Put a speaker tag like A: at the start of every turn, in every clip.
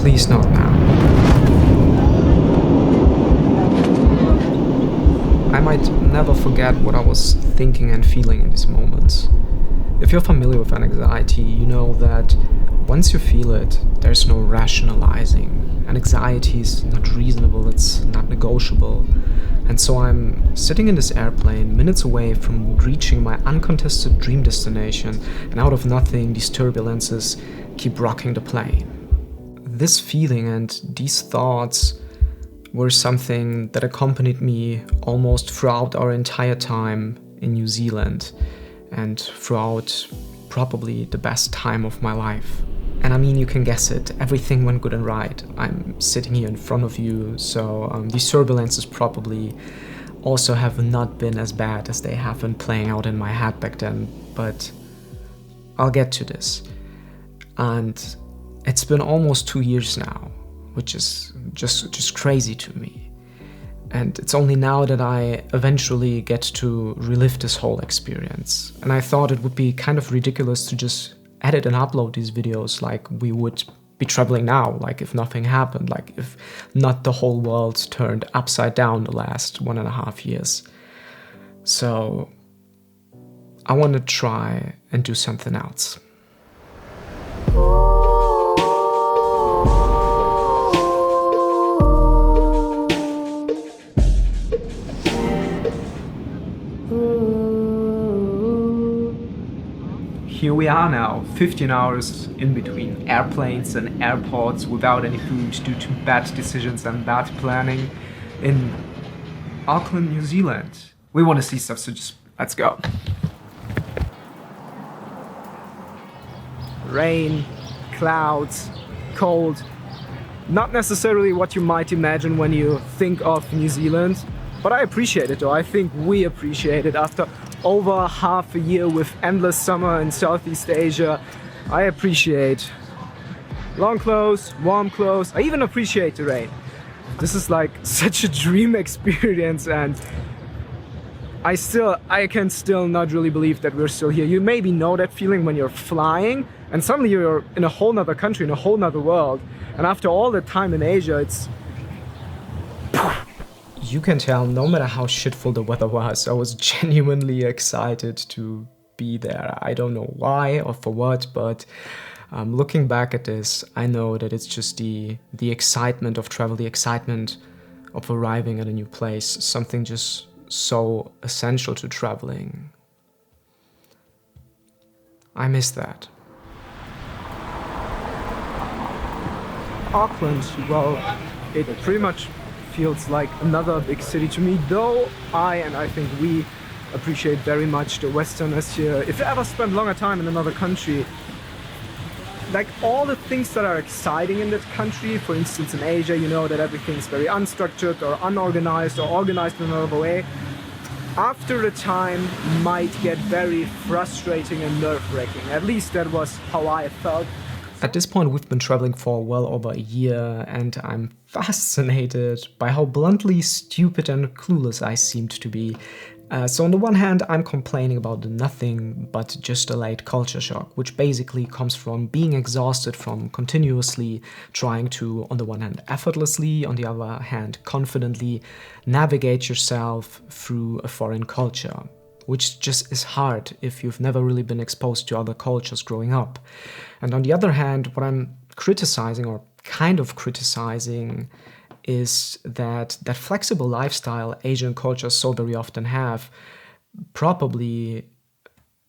A: Please not now. I might never forget what I was thinking and feeling in these moments. If you're familiar with anxiety, you know that once you feel it, there's no rationalizing. And anxiety is not reasonable, it's not negotiable. And so I'm sitting in this airplane, minutes away from reaching my uncontested dream destination, and out of nothing, these turbulences keep rocking the plane. This feeling and these thoughts were something that accompanied me almost throughout our entire time in New Zealand and throughout probably the best time of my life. And I mean, you can guess it, everything went good and right. I'm sitting here in front of you, so these turbulences probably also have not been as bad as they have been playing out in my head back then, but I'll get to this. And it's been almost 2 years now, which is just crazy to me. And it's only now that I eventually get to relive this whole experience. And I thought it would be kind of ridiculous to just edit and upload these videos like we would be traveling now, like if nothing happened, like if not the whole world turned upside down the last 1.5 years. So I want to try and do something else. Here we are now, 15 hours in between airplanes and airports without any food due to bad decisions and bad planning in Auckland, New Zealand. We want to see stuff, so just let's go. Rain, clouds, cold. Not necessarily what you might imagine when you think of New Zealand, but I appreciate it though. I think we appreciate it after over half a year with endless summer in Southeast Asia. I appreciate long clothes, warm clothes. I even appreciate the rain. This is like such a dream experience, and I can still not really believe that we're still here. You maybe know that feeling when you're flying and suddenly you're in a whole nother country, in a whole nother world. And after all the time in Asia, it's... You can tell, no matter how shitful the weather was, I was genuinely excited to be there. I don't know why or for what, but looking back at this, I know that it's just the excitement of travel, the excitement of arriving at a new place, something just so essential to traveling. I miss that. Auckland, well, it pretty much feels like another big city to me, though I think we appreciate very much the Westerners here. If you ever spend longer time in another country, like all the things that are exciting in that country, for instance in Asia, you know that everything's very unstructured or unorganized or organized in another way, after a time might get very frustrating and nerve-wracking. At least that was how I felt. At this point, we've been traveling for well over a year, and I'm fascinated by how bluntly stupid and clueless I seemed to be. So on the one hand, I'm complaining about nothing but just a late culture shock, which basically comes from being exhausted from continuously trying to, on the one hand, effortlessly, on the other hand, confidently navigate yourself through a foreign culture, which just is hard if you've never really been exposed to other cultures growing up. And on the other hand, what I'm criticizing, or kind of criticizing, is that flexible lifestyle Asian cultures so very often have probably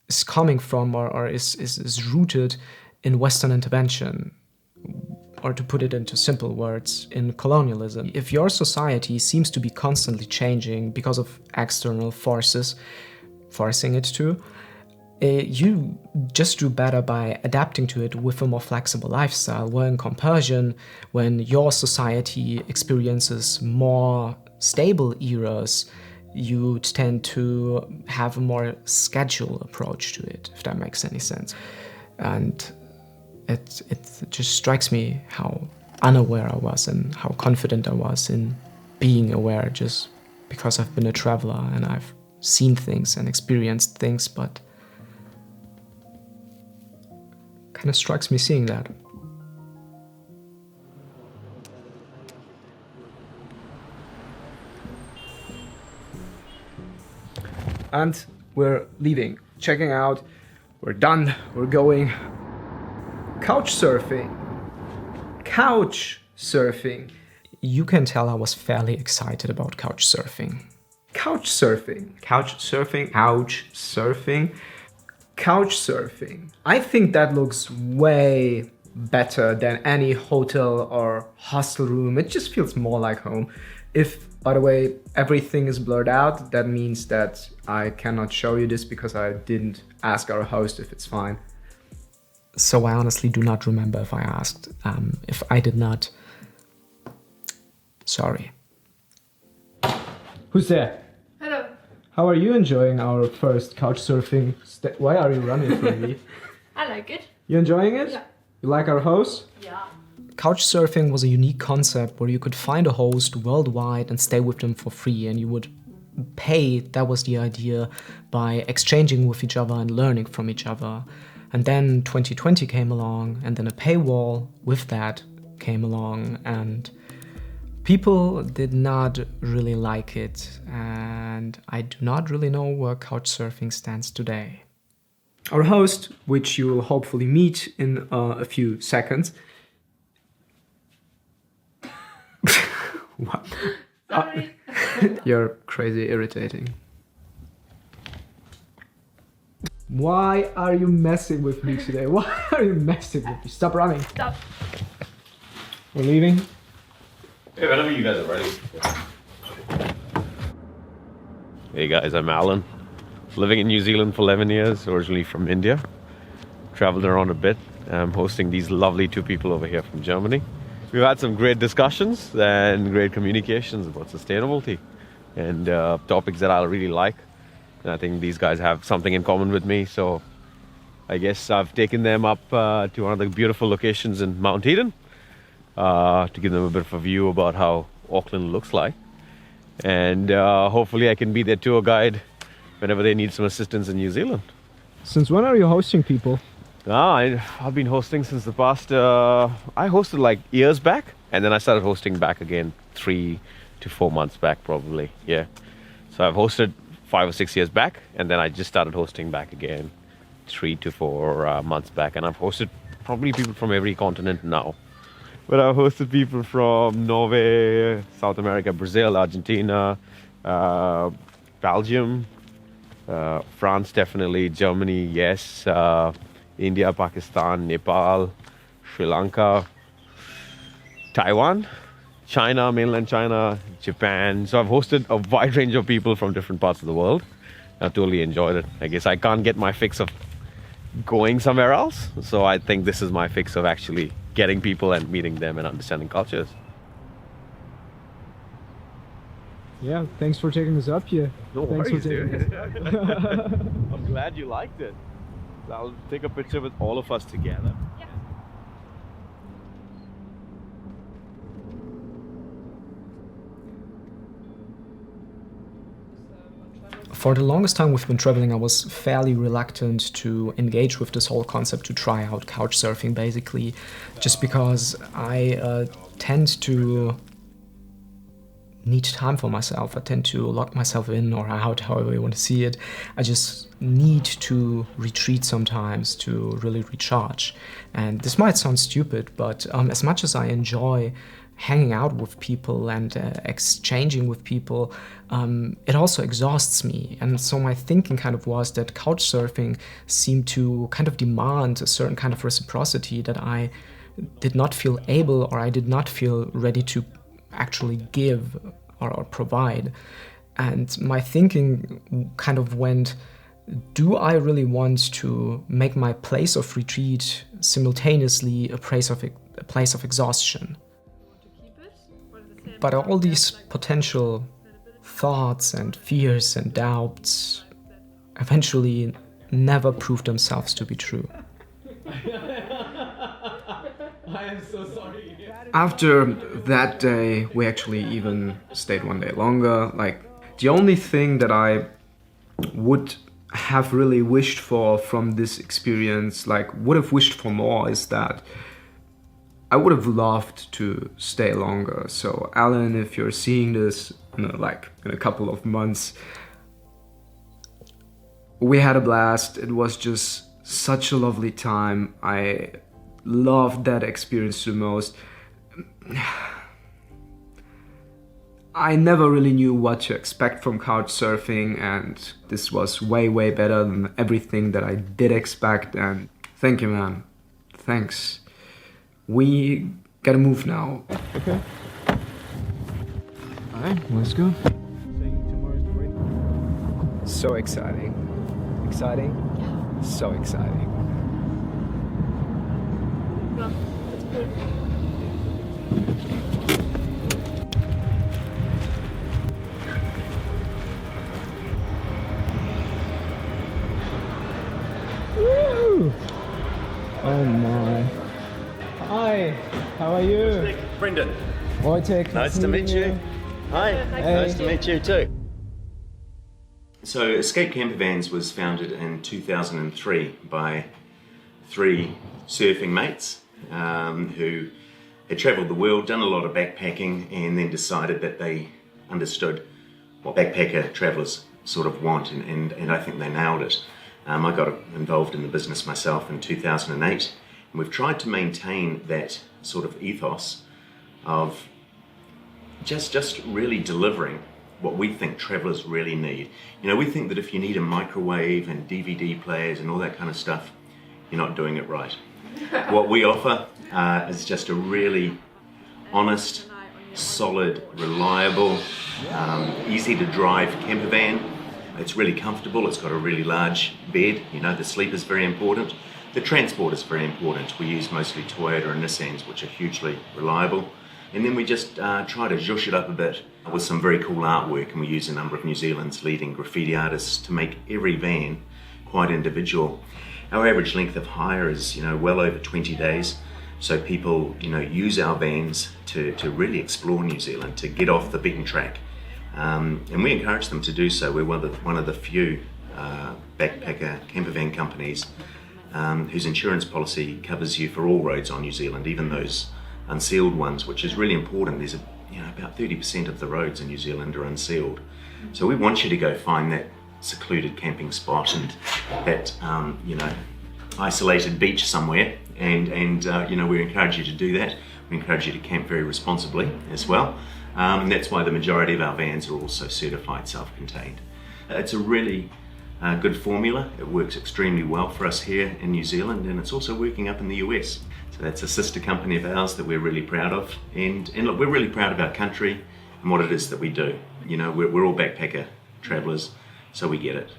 A: is coming from or is rooted in Western intervention. Or to put it into simple words, in colonialism. If your society seems to be constantly changing because of external forces, forcing it to, you just do better by adapting to it with a more flexible lifestyle, where in comparison, when your society experiences more stable eras, you tend to have a more scheduled approach to it, if that makes any sense. And it just strikes me how unaware I was and how confident I was in being aware, just because I've been a traveler and I've seen things and experienced things, but kind of strikes me seeing that. and we're leaving, checking out. We're done, we're going. Couchsurfing. Couchsurfing. You can tell I was fairly excited about couchsurfing. Couchsurfing. Couchsurfing. Couchsurfing. Couchsurfing. I think that looks way better than any hotel or hostel room. It just feels more like home. If, by the way, everything is blurred out, that means that I cannot show you this because I didn't ask our host if it's fine. So I honestly do not remember if I asked. If I did not, sorry. Who's there?
B: Hello.
A: How are you enjoying our first couchsurfing? Why are you running from me?
B: I like it.
A: You enjoying it?
B: Yeah.
A: You like our host?
B: Yeah.
A: Couchsurfing was a unique concept where you could find a host worldwide and stay with them for free, and you would pay, that was the idea, by exchanging with each other and learning from each other. And then 2020 came along, and then a paywall with that came along, and people did not really like it, and I do not really know where couchsurfing stands today. Our host, which you will hopefully meet in a few seconds. What?
B: Sorry.
A: You're crazy irritating. Why are you messing with me today? Why are you messing with me? Stop running.
B: Stop.
A: We're leaving.
C: Hey, whenever you guys are ready. Hey guys, I'm Alan. Living in New Zealand for 11 years, originally from India. Traveled around a bit. I'm hosting these lovely two people over here from Germany. We've had some great discussions and great communications about sustainability and topics that I really like. And I think these guys have something in common with me, so I guess I've taken them up to one of the beautiful locations in Mount Eden to give them a bit of a view about how Auckland looks like. And hopefully I can be their tour guide whenever they need some assistance in New Zealand.
A: Since when are you hosting people?
C: I've been hosting since the past, I hosted like years back, and then I started hosting back again 3 to 4 months back probably, yeah. So I've hosted 5 or 6 years back, and then I just started hosting back again 3 to 4 months back, and I've hosted probably people from every continent now. But I've hosted people from Norway, South America, Brazil, Argentina, Belgium, France definitely, Germany, yes, India, Pakistan, Nepal, Sri Lanka, Taiwan, China, mainland China, Japan. So I've hosted a wide range of people from different parts of the world. I totally enjoyed it. I guess I can't get my fix of going somewhere else. So I think this is my fix of actually getting people and meeting them and understanding cultures.
A: Yeah, thanks for taking us up here.
C: No
A: Thanks
C: worries,
A: for taking
C: dude.
A: us.
C: I'm glad you liked it. I'll take a picture with all of us together.
B: Yeah.
A: For the longest time we've been traveling, I was fairly reluctant to engage with this whole concept, to try out couchsurfing basically, just because I tend to need time for myself. I tend to lock myself in or out, however you want to see it. I just need to retreat sometimes to really recharge. And this might sound stupid, but as much as I enjoy hanging out with people and exchanging with people, it also exhausts me. And so my thinking kind of was that couchsurfing seemed to kind of demand a certain kind of reciprocity that I did not feel able, or I did not feel ready to actually give or provide. And my thinking kind of went, do I really want to make my place of retreat simultaneously a place of exhaustion? But all these potential thoughts and fears and doubts eventually never prove themselves to be true.
D: I am so sorry.
A: After that day, we actually even stayed one day longer. Like, the only thing that I would have really wished for from this experience, like would have wished for more, is that I would have loved to stay longer. So Alan, if you're seeing this in a couple of months, We had a blast. It was just such a lovely time. I loved that experience the most. I never really knew what to expect from couchsurfing, and this was way, way better than everything that I did expect. And thank you, man. Thanks. We gotta move now. Okay. Alright, let's go. So exciting. Exciting?
B: Yeah.
A: So exciting.
B: Well, that's good.
A: Woo! Oh my. Hi, how are you?
E: Brendan,
A: Wojtek.
E: nice to meet you. Hi, nice to meet you too. So Escape Campervans was founded in 2003 by 3 surfing mates who had travelled the world, done a lot of backpacking, and then decided that they understood what backpacker travellers sort of want, and I think they nailed it. I got involved in the business myself in 2008, and we've tried to maintain that sort of ethos of just really delivering what we think travellers really need. You know, we think that if you need a microwave and DVD players and all that kind of stuff, you're not doing it right. What we offer is just a really honest, solid, reliable, easy to drive camper van. It's really comfortable, it's got a really large bed, you know, the sleep is very important. The transport is very important. We use mostly Toyota and Nissans, which are hugely reliable. And then we just try to zhuzh it up a bit with some very cool artwork, and we use a number of New Zealand's leading graffiti artists to make every van quite individual. Our average length of hire is, you know, well over 20 days. So people, you know, use our vans to really explore New Zealand, to get off the beaten track. And we encourage them to do so. We're one of the few backpacker campervan companies whose insurance policy covers you for all roads on New Zealand, even those unsealed ones, which is really important. There's about 30% of the roads in New Zealand are unsealed. So we want you to go find that secluded camping spot and that isolated beach somewhere, and we encourage you to do that. We encourage you to camp very responsibly as well, and that's why the majority of our vans are also certified self-contained. It's a really good formula. It works extremely well for us here in New Zealand, and it's also working up in the US. So that's a sister company of ours that we're really proud of, and look, we're really proud of our country and what it is that we do. You know, we're all backpacker travellers, so we get it.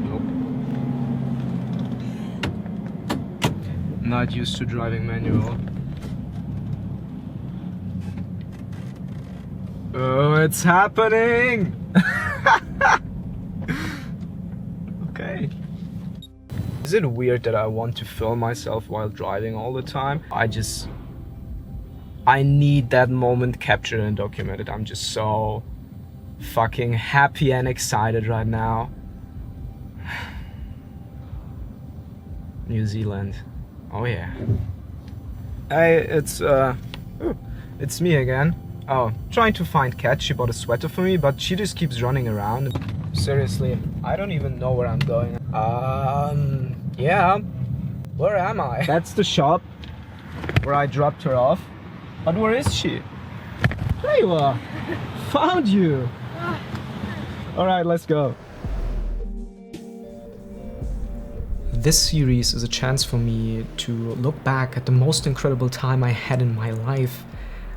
A: Nope. Not used to driving manual. Oh, it's happening! Okay. Is it weird that I want to film myself while driving all the time? I need that moment captured and documented. I'm just so fucking happy and excited right now. New Zealand. Oh yeah. Hey, it's me again. Oh, trying to find Kat. She bought a sweater for me, but she just keeps running around. Seriously, I don't even know where I'm going. Yeah. Where am I? That's the shop where I dropped her off. But where is she? There you are. Found you. Alright, let's go. This series is a chance for me to look back at the most incredible time I had in my life,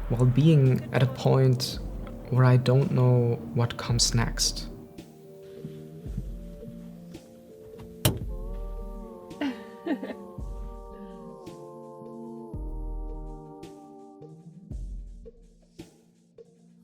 A: while being at a point where I don't know what comes next.